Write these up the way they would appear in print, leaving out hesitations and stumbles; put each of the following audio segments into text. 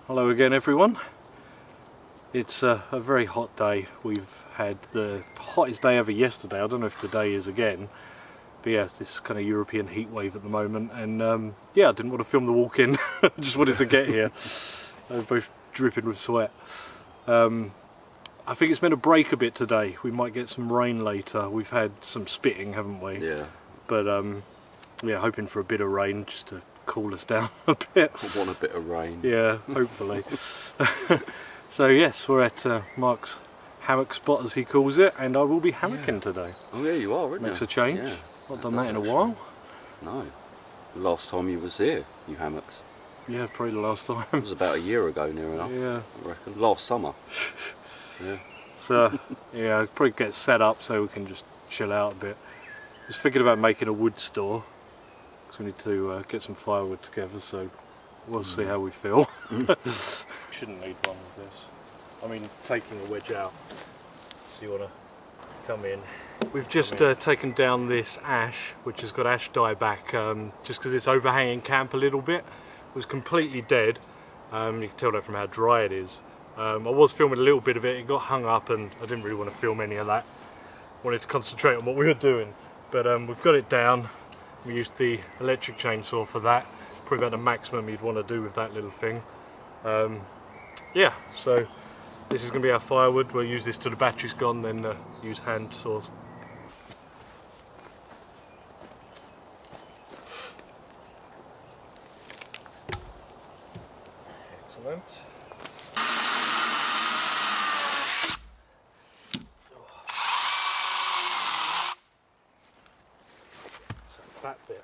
Hello again everyone. It's a very hot day. We've had the hottest day ever yesterday. I don't know if today is again, but yeah, it's this kind of European heat wave at the moment, and yeah, I didn't want to film the walk-in. I just wanted to get here. They're both dripping with sweat. I think it's meant to break a bit today. We might get some rain later. We've had some spitting, haven't we? Yeah. But yeah, hoping for a bit of rain just to cool us down a bit. I want a bit of rain. Yeah, hopefully. So yes, we're at Mark's hammock spot, as he calls it, and I will be hammocking today. Oh yeah, you are, aren't you? Makes a change. Yeah. Not done that in a while. No. The last time you was here, you hammocked. Yeah, probably the last time. It was about a year ago, near enough. Yeah. I reckon. Last summer. Yeah. So, yeah, I'll probably get set up so we can just chill out a bit. I was thinking about making a wood store, because we need to get some firewood together, so we'll see how we feel. Shouldn't need one with this. I mean, taking a wedge out. So you want to come in. We've just taken down this ash, which has got ash dieback, just because it's overhanging camp a little bit. It was completely dead. You can tell that from how dry it is. I was filming a little bit of it, it got hung up and I didn't really want to film any of that. Wanted to concentrate on what we were doing. But we've got it down. We used the electric chainsaw for that. Probably about the maximum you'd want to do with that little thing. Yeah, so this is going to be our firewood. We'll use this till the battery's gone, then use hand saws. Excellent. So that bit.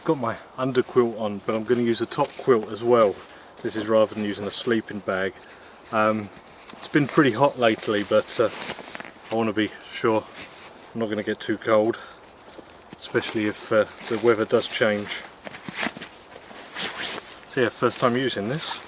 got my underquilt on, but I'm going to use a top quilt as well. This is rather than using a sleeping bag. It's been pretty hot lately, but I want to be sure I'm not going to get too cold, especially if the weather does change. So yeah, first time using this.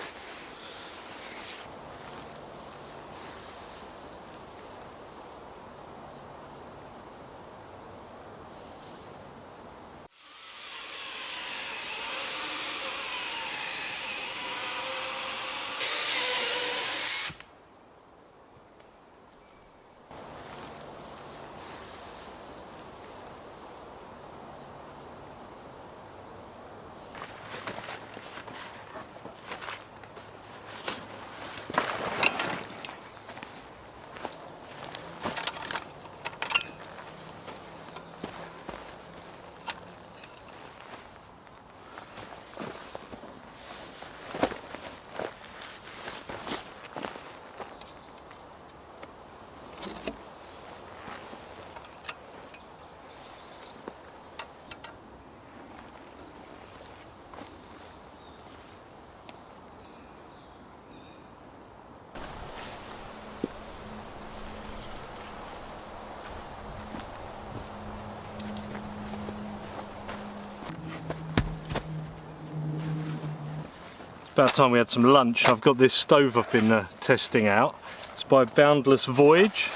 About time we had some lunch. I've got this stove I've been testing out. It's by Boundless Voyage.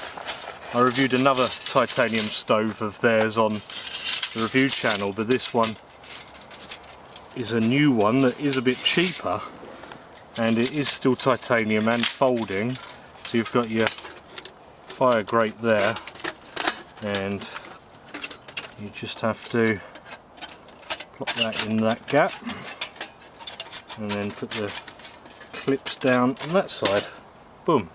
I reviewed another titanium stove of theirs on the review channel, but this one is a new one that is a bit cheaper, and it is still titanium and folding. So you've got your fire grate there, and you just have to plop that in that gap, and then put the clips down on that side. Boom.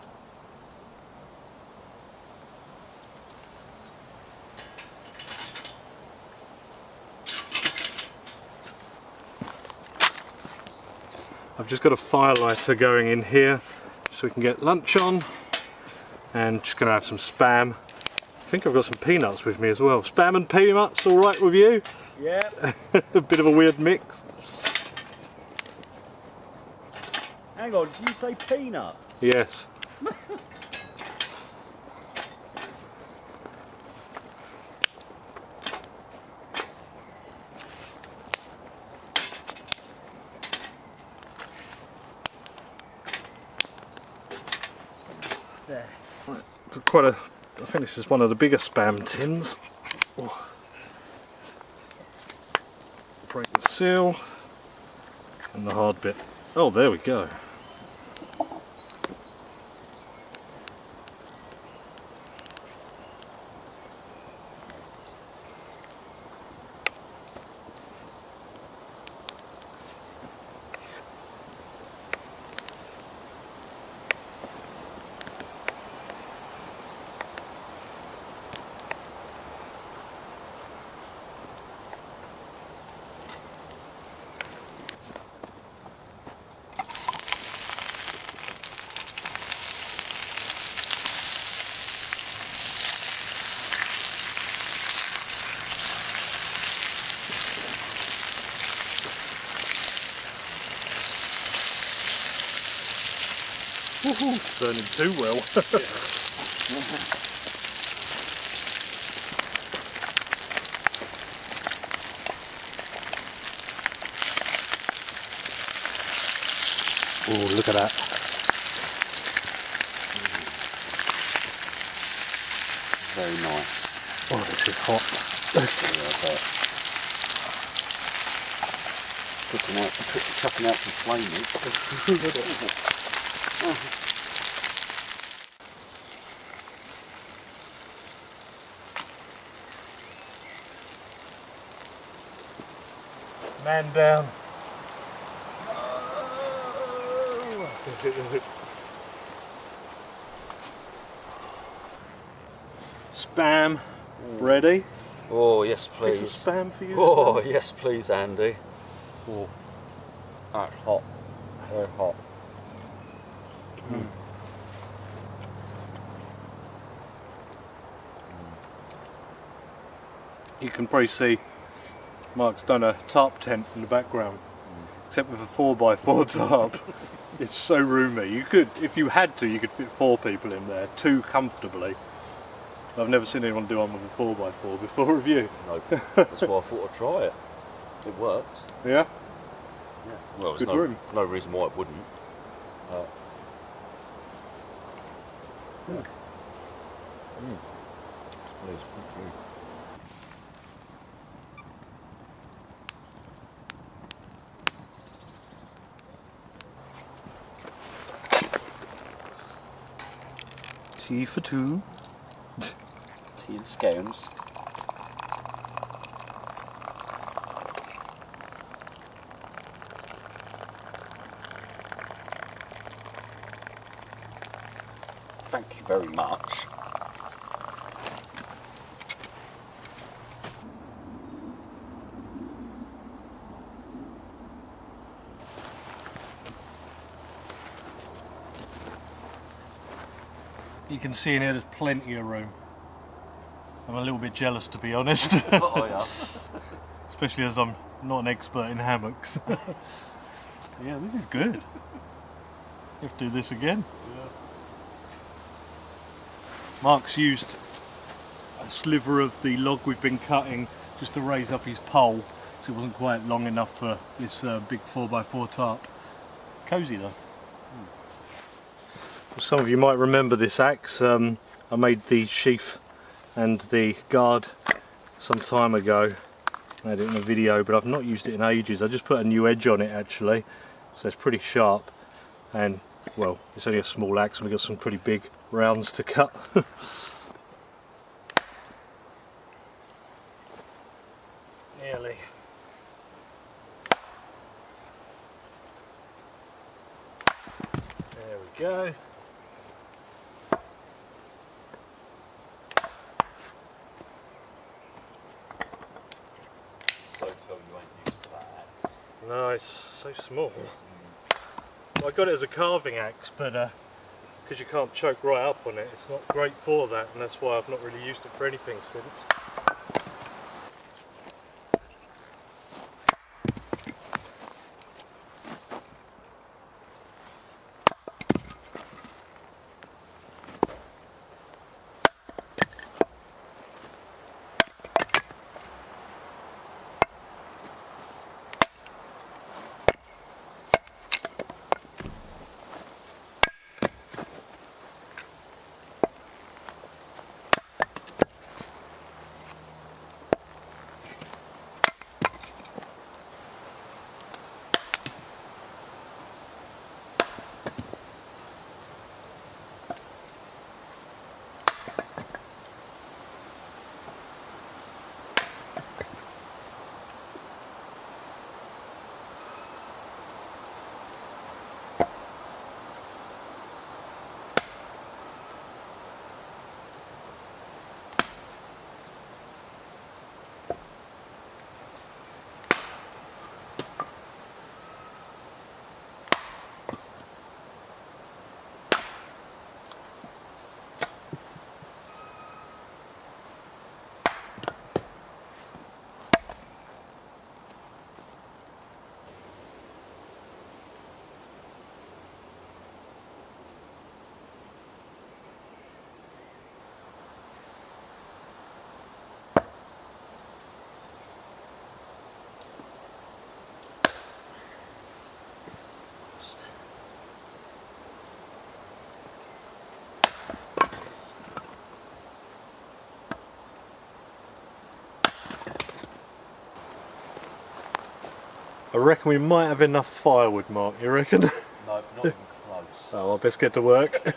I've just got a fire lighter going in here so we can get lunch on, and just going to have some Spam. I think I've got some peanuts with me as well. Spam and peanuts, all right with you? Yeah. A bit of a weird mix. Hang on, did you say peanuts? Yes. There. Got quite a, I think this is one of the bigger Spam tins. Oh. Break the seal and the hard bit. Oh, there we go. Woohoo, it's burning too well. Oh, look at that. Very nice. Oh, this is hot. Chucking out some flaming. Man down. Spam ready. Oh yes, Piece of please. Spam for you. Oh Sam? yes, please, Andy. Oh, that's hot. Very hot. You can probably see Mark's done a tarp tent in the background, except with a 4x4 tarp. It's so roomy. You could, if you had to, you could fit 4 people in there, 2 comfortably. I've never seen anyone do one with a 4x4 before, have you? No, that's why I thought I'd try it. It works. Yeah? Yeah. Well, Good there's room. no reason why it wouldn't. Yeah. Please, thank you. Tea for 2. Tea and scones. Thank you very much. You can see in here there's plenty of room. I'm a little bit jealous, to be honest. Oh yeah. Especially as I'm not an expert in hammocks. Yeah, this is good. You have to do this again. Yeah. Mark's used a sliver of the log we've been cutting just to raise up his pole, so it wasn't quite long enough for this big 4x4 tarp. Cosy though. Some of you might remember this axe. I made the sheath and the guard some time ago. I had it in a video, but I've not used it in ages. I just put a new edge on it actually, so it's pretty sharp. And well, it's only a small axe and we've got some pretty big rounds to cut. Nearly. There we go. So tell you ain't used to that axe. No, it's so small. Well, I got it as a carving axe, but because you can't choke right up on it, it's not great for that, and that's why I've not really used it for anything since. I reckon we might have enough firewood, Mark, you reckon? No, not even close. Oh, I'll best get to work.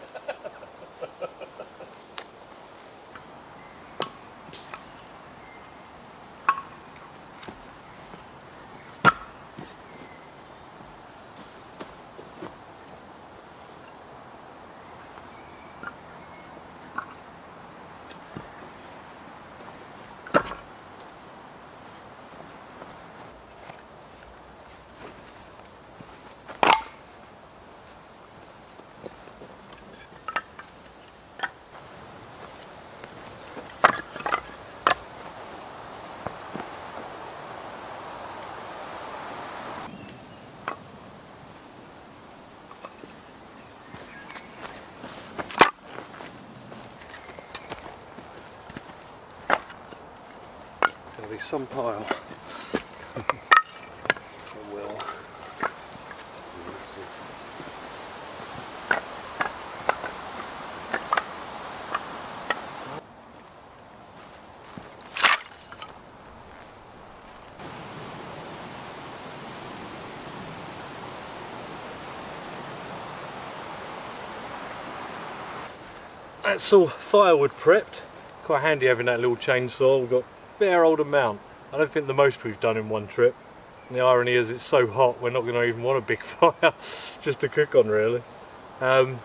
be some pile. It will. That's all firewood prepped. Quite handy having that little chainsaw. We've got a fair old amount. I don't think the most we've done in one trip. And the irony is it's so hot we're not going to even want a big fire just to cook on really. I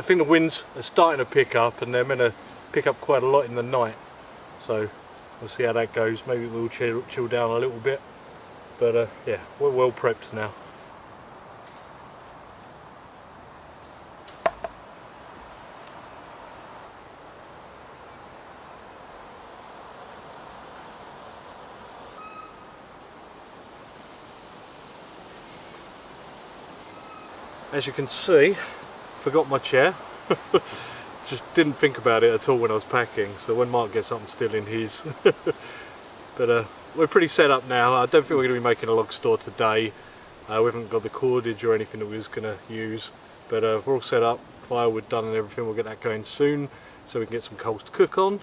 think the winds are starting to pick up and they're meant to pick up quite a lot in the night. So we'll see how that goes. Maybe we'll chill down a little bit. But yeah, we're well prepped now. As you can see, forgot my chair. Just didn't think about it at all when I was packing, so when Mark gets up I'm still in his. But we're pretty set up now. I don't think we're going to be making a log store today. We haven't got the cordage or anything that we was going to use, but we're all set up, firewood done and everything. We'll get that going soon so we can get some coals to cook on.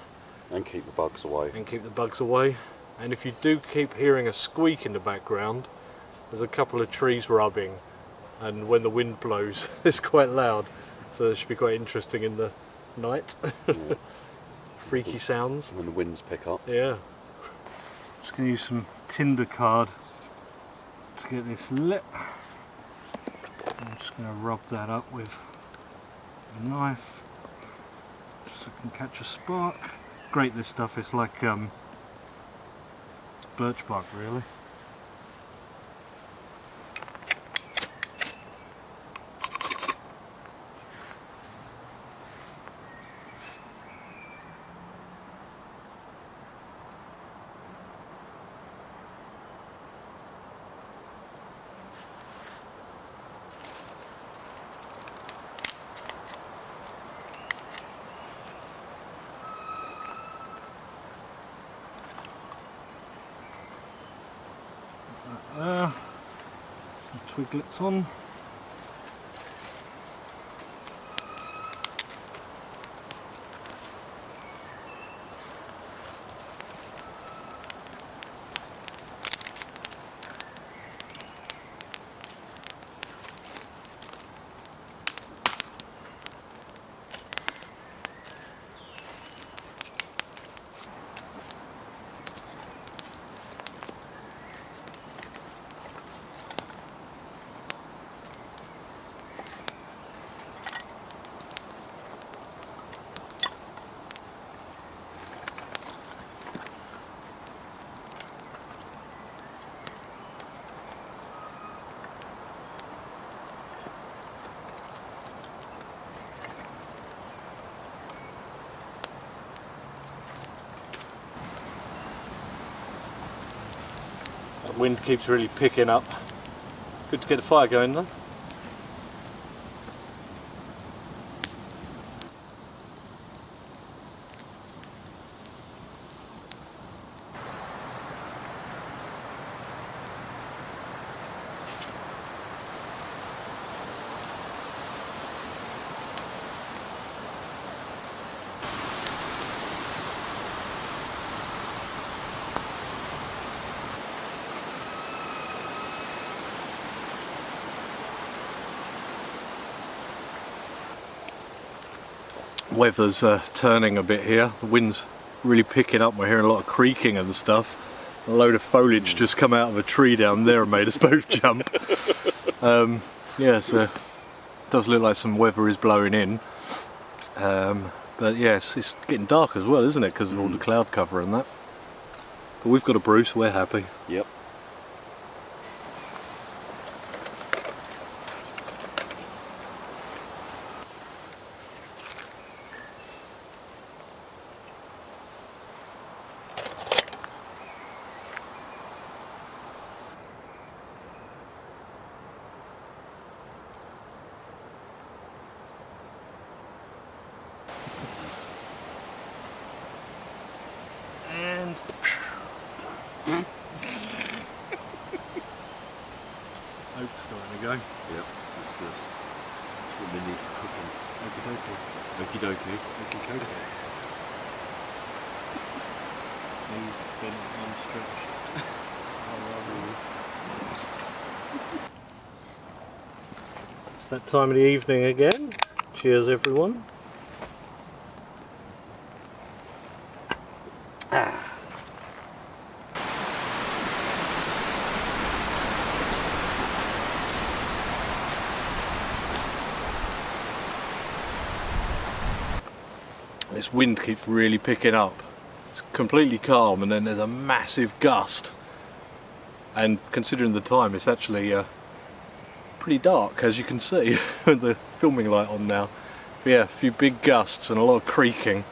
And keep the bugs away. And keep the bugs away. And if you do keep hearing a squeak in the background, there's a couple of trees rubbing. And when the wind blows it's quite loud, so it should be quite interesting in the night. Yeah. Freaky sounds when the winds pick up. Yeah. Just going to use some tinder card to get this lit. I'm just going to rub that up with a knife just so I can catch a spark. Great, this stuff, it's like birch bark really. Some twiglets on. That wind keeps really picking up. Good to get the fire going though. Weather's turning a bit here. The wind's really picking up. We're hearing a lot of creaking and stuff. A load of foliage just come out of a tree down there and made us both jump. Yeah, so it does look like some weather is blowing in. But yes, it's getting dark as well, isn't it? Because of all the cloud cover and that. But we've got a brew, so we're happy. Yep. That's good. That's what we need for cooking. Okie dokie. Okie dokie. Okie dokie. Knees bent and stretched. It's that time of the evening again. Cheers everyone. This wind keeps really picking up. It's completely calm and then there's a massive gust. And considering the time, it's actually pretty dark, as you can see with the filming light on now. But yeah, a few big gusts and a lot of creaking.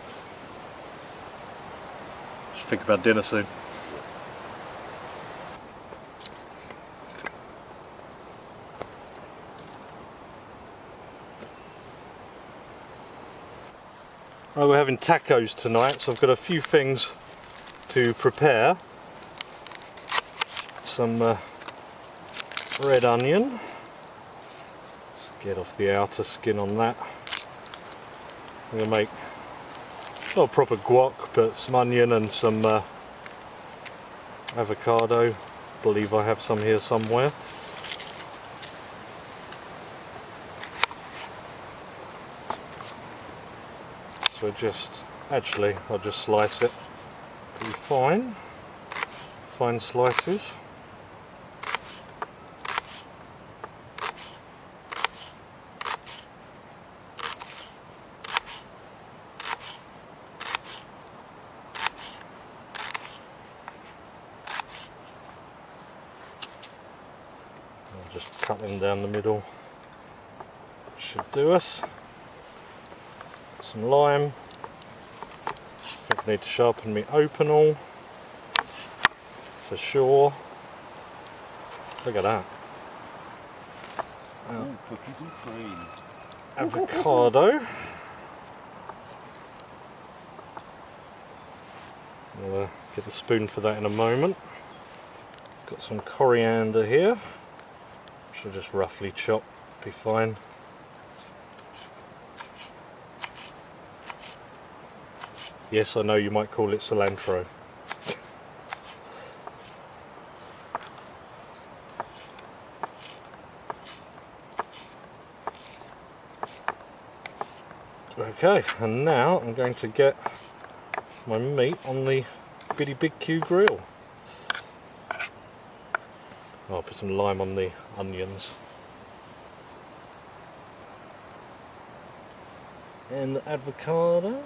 Just think about dinner soon. Right, we're having tacos tonight, so I've got a few things to prepare. Some red onion. Let's get off the outer skin on that. I'm going to make not a proper guac, but some onion and some avocado. I believe I have some here somewhere. So I'll just slice it pretty fine slices. I'll just cut them down the middle. Should do us. Some lime. I think I need to sharpen my opinel for sure. Look at that. Oh, cookies and cream. Avocado. I'll get the spoon for that in a moment. Got some coriander here. Should just roughly chop, be fine. Yes, I know you might call it cilantro. Okay, and now I'm going to get my meat on the bitty big Q grill. I'll put some lime on the onions. And the avocado.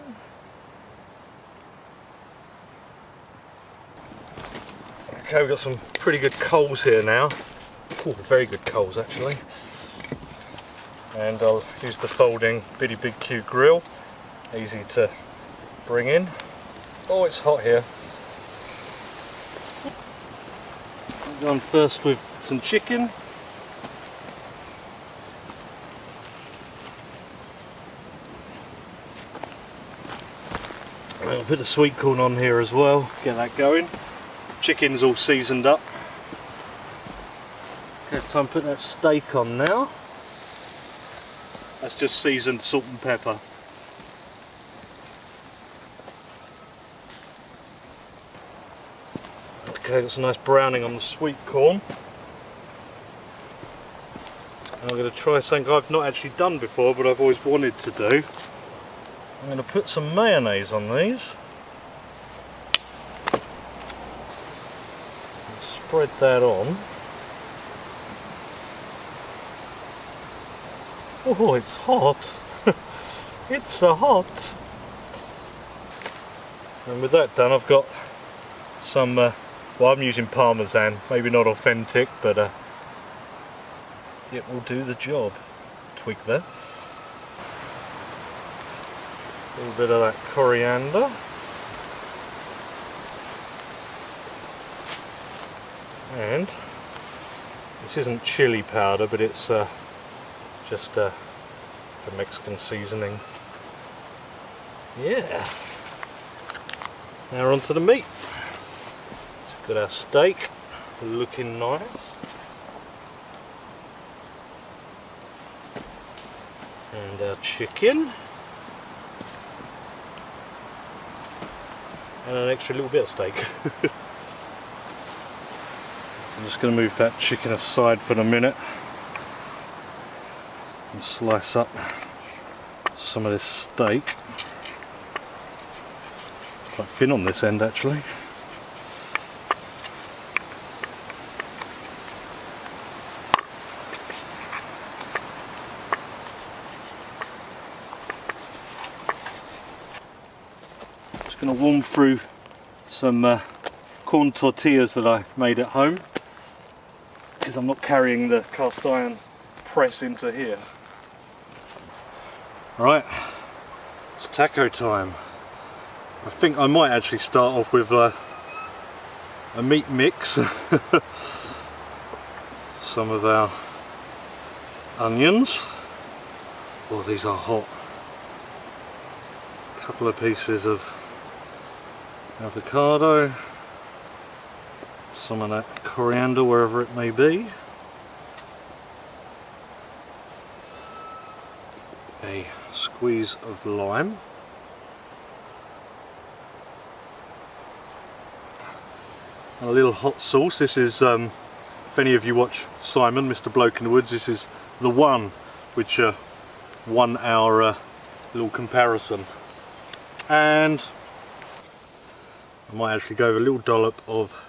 Okay, we've got some pretty good coals here now. Ooh, very good coals actually. And I'll use the folding bitty big Q grill. Easy to bring in. Oh, it's hot here. I'll go on first with some chicken. I'll put the sweet corn on here as well, get that going. Chicken's all seasoned up. Okay, time to put that steak on now. That's just seasoned salt and pepper. Okay, got some nice browning on the sweet corn. And I'm going to try something I've not actually done before, but I've always wanted to do. I'm going to put some mayonnaise on these. Spread that on. Oh, it's hot. It's hot. And with that done, I've got some, well, I'm using Parmesan, maybe not authentic, but it will do the job. Twig there. A little bit of that coriander. And this isn't chili powder, but it's just a Mexican seasoning. Yeah. Now we're on to the meat. So we've got our steak, looking nice. And our chicken. And an extra little bit of steak. So I'm just going to move that chicken aside for a minute and slice up some of this steak. Quite thin on this end actually. Just going to warm through some corn tortillas that I made at home, because I'm not carrying the cast iron press into here. Right, it's taco time. I think I might actually start off with a meat mix. Some of our onions. Oh, these are hot. A couple of pieces of avocado. Some of that coriander, wherever it may be. A squeeze of lime. A little hot sauce. This is, if any of you watch Simon, Mr. Bloke in the Woods, this is the one which won our little comparison. And I might actually go with a little dollop of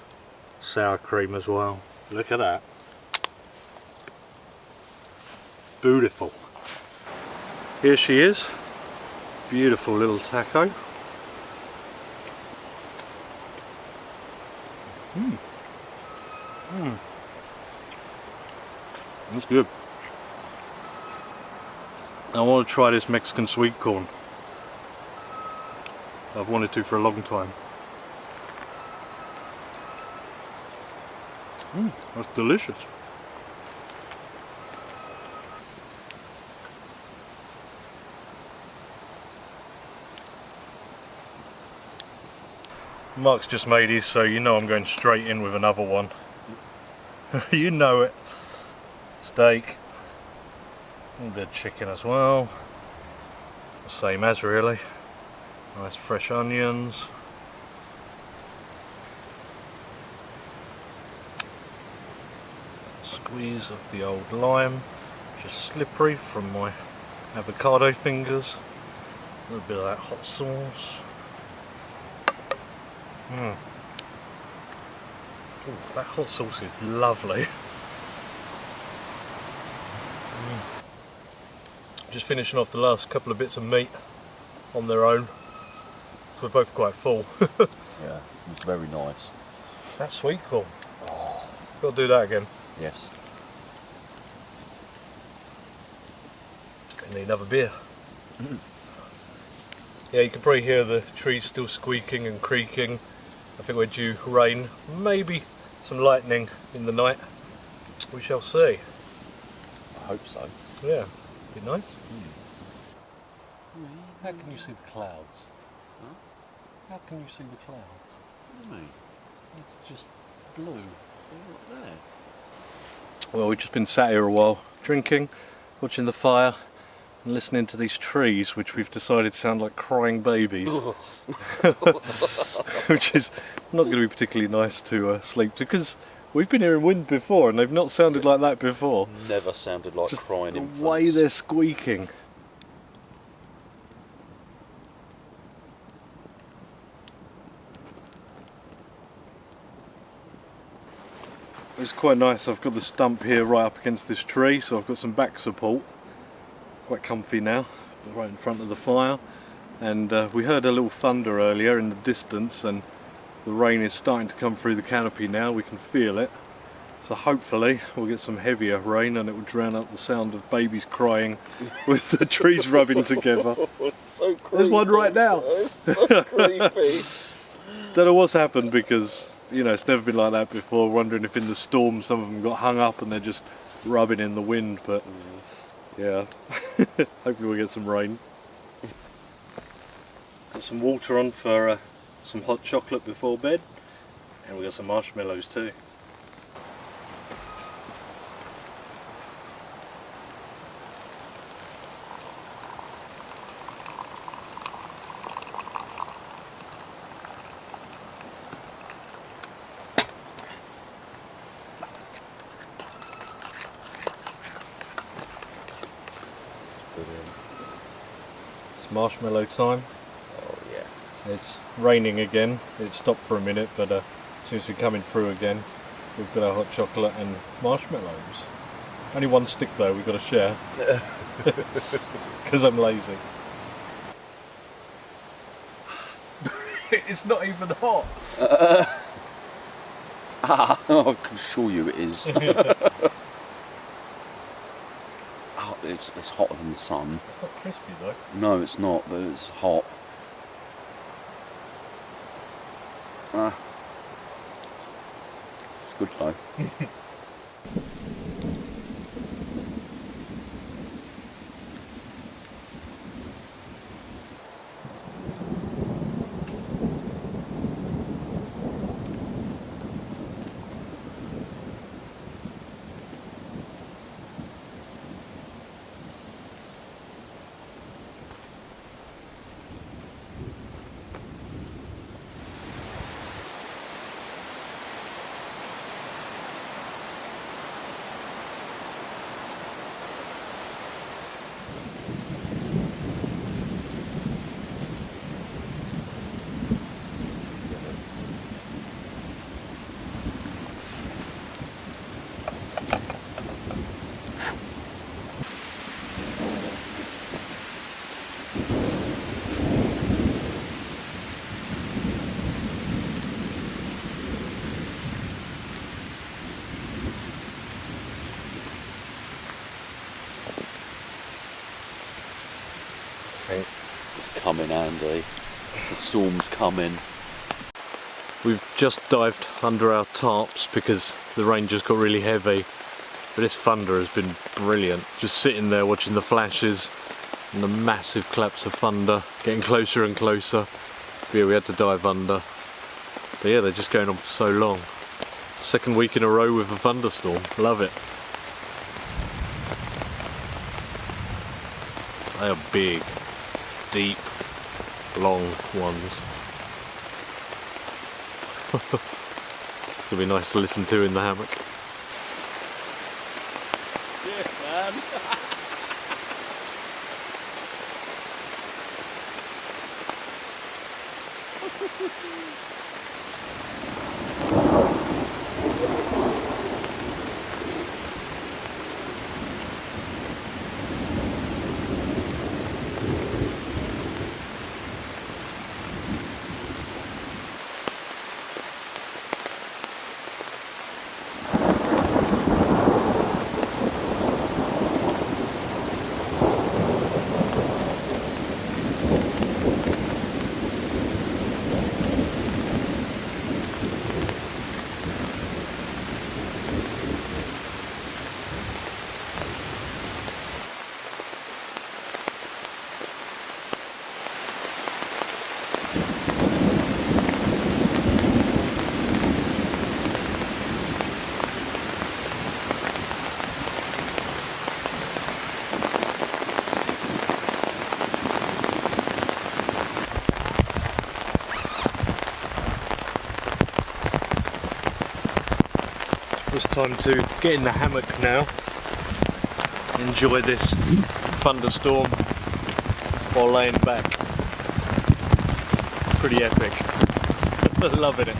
sour cream as well. Look at that. Beautiful. Here she is. Beautiful little taco. That's good. I want to try this Mexican Sweetcorn. I've wanted to for a long time. That's delicious. Mark's just made his, so you know I'm going straight in with another one. You know it. Steak. A little bit of chicken as well. The same as really. Nice fresh onions. Squeeze of the old lime. Just slippery from my avocado fingers. A little bit of that hot sauce. Ooh, that hot sauce is lovely. Just finishing off the last couple of bits of meat on their own. So we're both quite full. Yeah, it's very nice. That's sweet corn. Oh. Got to do that again. Yes. I need another beer. Yeah, you can probably hear the trees still squeaking and creaking. I think we're due rain, maybe some lightning in the night. We shall see. I hope so. Yeah, be nice. How can you see the clouds? Huh? How can you see the clouds? What do you mean? It's just blue. They're not there. Well, we've just been sat here a while, drinking, watching the fire, and listening to these trees, which we've decided sound like crying babies. Which is not going to be particularly nice to sleep to, because we've been hearing wind before and they've not sounded like that before. Never sounded like Just crying the infants. way they're squeaking. It's quite nice. I've got the stump here right up against this tree, so I've got some back support. Quite comfy now, right in front of the fire. And we heard a little thunder earlier in the distance, and the rain is starting to come through the canopy now. We can feel it. So hopefully we'll get some heavier rain and it will drown out the sound of babies crying with the trees rubbing together. It's so creepy. There's one right now. It's so creepy. Don't know what's happened, because you know it's never been like that before. Wondering if in the storm some of them got hung up and they're just rubbing in the wind, but yeah. Hopefully we'll get some rain. Got some water on for some hot chocolate before bed, and we got some marshmallows too. It's marshmallow time. Oh yes. It's raining again. It stopped for a minute, but seems to be coming through again. We've got our hot chocolate and marshmallows. Only one stick though, we've got to share. Because I'm lazy. It's not even hot. I can assure you it is. Oh, it's hotter than the sun. It's not crispy though. No, it's not, but it's hot. It's good though. It's coming, Andy. The storm's coming. We've just dived under our tarps because the rain just got really heavy. But this thunder has been brilliant. Just sitting there watching the flashes and the massive claps of thunder getting closer and closer. But yeah, we had to dive under. But yeah, they're just going on for so long. Second week in a row with a thunderstorm. Love it. They are big, deep, long ones. It's gonna be nice to listen to in the hammock. Yeah, man. It's time to get in the hammock now. Enjoy this thunderstorm while laying back. Pretty epic. Loving it.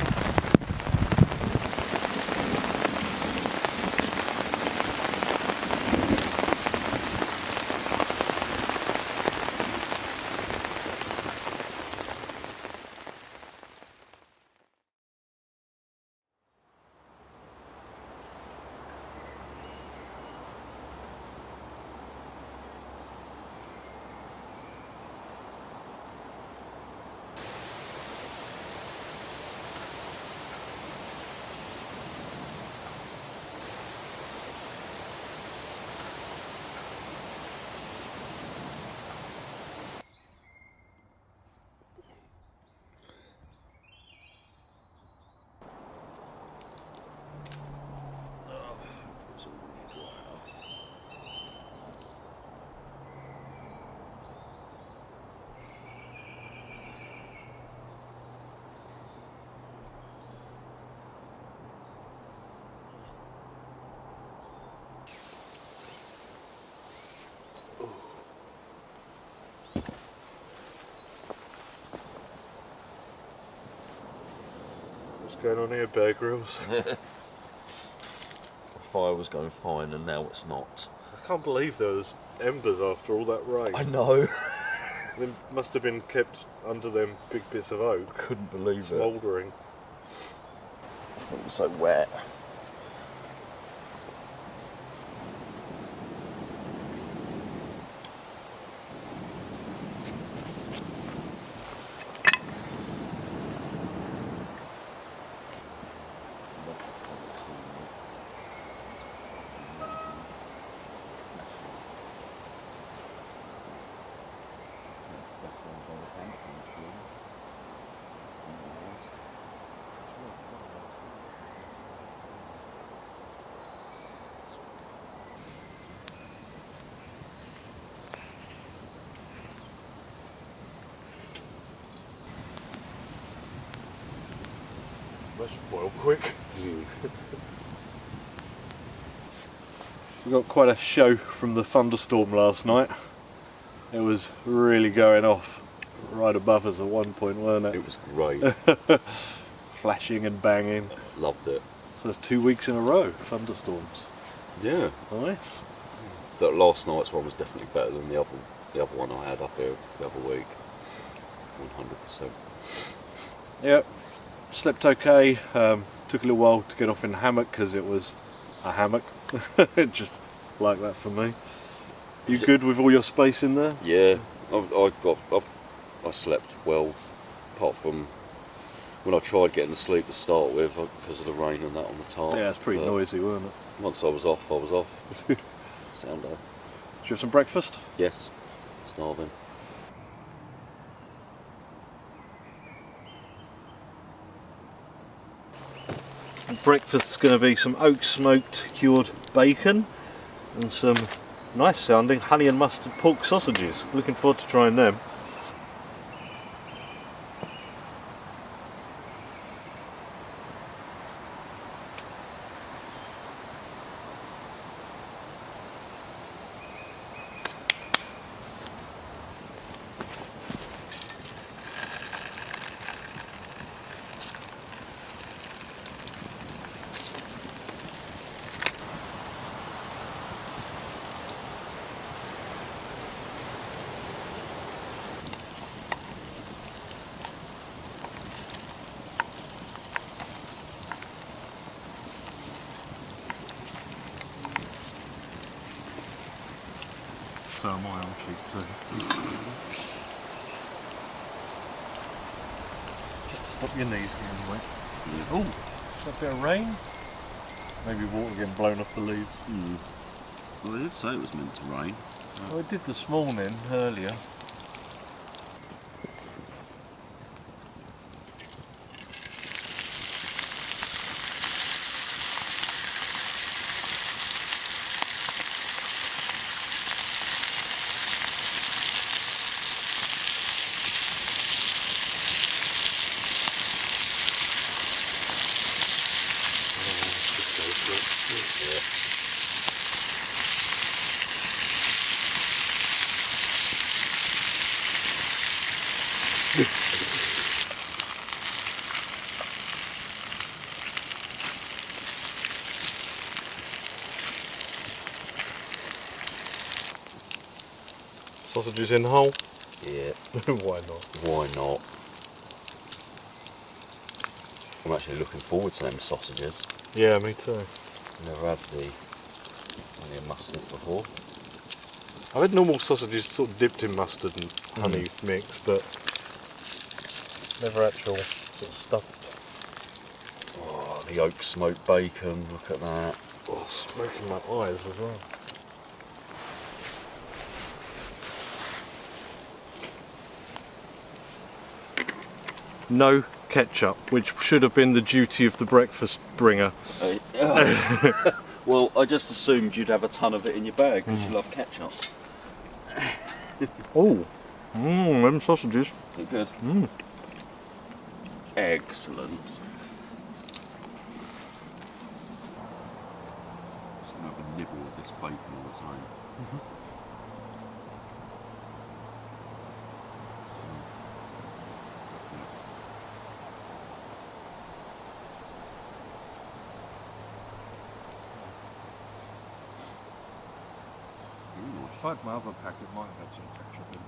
What's going on here, Bear Grylls? The fire was going fine and now it's not. I can't believe there was embers after all that rain. I know. They must have been kept under them big bits of oak. Couldn't believe it. Smouldering. I thought it was so wet. That should boil quick. We got quite a show from the thunderstorm last night. It was really going off right above us at one point, weren't it? It was great. Flashing and banging. Loved it. So that's 2 weeks in a row, thunderstorms. Yeah. Nice. That last night's one was definitely better than the other one I had up here the other week. 100%. Yep. Slept okay. Took a little while to get off in the hammock because it was a hammock. Just like that for me. You good with all your space in there? Yeah, I slept well, apart from when I tried getting to sleep to start with because of the rain and that on the tarp. Yeah, it's pretty noisy, wasn't it? Once I was off. Sound off. Did you have some breakfast? Yes, starving. Breakfast's going to be some oak smoked cured bacon and some nice sounding honey and mustard pork sausages. Looking forward to trying them. So am I, I'm cheap too. Just stop your knees getting wet. Oh, is that a bit of rain? Maybe water getting blown off the leaves. Well, they did say it was meant to rain. Well, it did this morning, earlier. Sausages in whole? Yeah. Why not? Why not? I'm actually looking forward to them sausages. Yeah, me too. Never had the honey and mustard before. I've had normal sausages sort of dipped in mustard and honey mix, but never actual sort of stuffed. Oh, the oak smoked bacon, look at that. Oh, smoking my eyes as well. No ketchup, which should have been the duty of the breakfast bringer. Well, I just assumed you'd have a ton of it in your bag because you love ketchup. Oh, them sausages. Is it good? Excellent. Just gonna have a nibble of this bacon all the time. If I had my other pack, it might have had some texture, but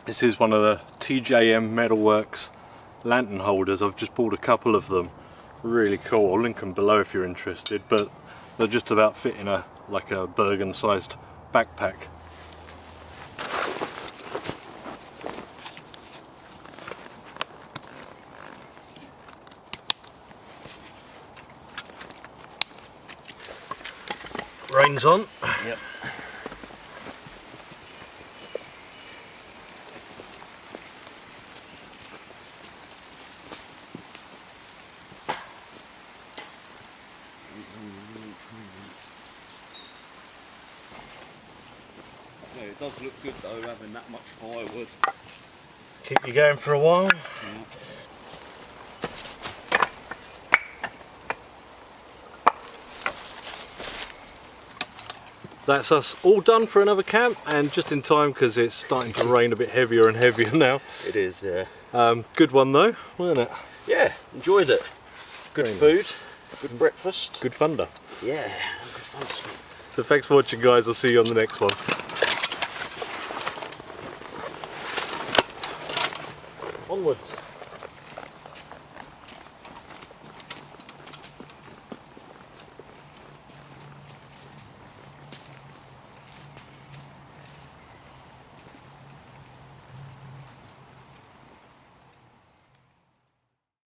This is one of the TJM Metalworks lantern holders. I've just bought a couple of them. Really cool. I'll link them below if you're interested, but they're just about fit in a Bergen sized backpack. Rain's on. Yep. Yeah, it does look good though, having that much firewood. Keep you going for a while. That's us all done for another camp, and just in time because it's starting to rain a bit heavier and heavier now. It is, yeah. Good one though, wasn't it? Yeah, enjoyed it. Good Very food, nice. good breakfast. Good thunder. Yeah, good fun. So thanks for watching guys, I'll see you on the next one.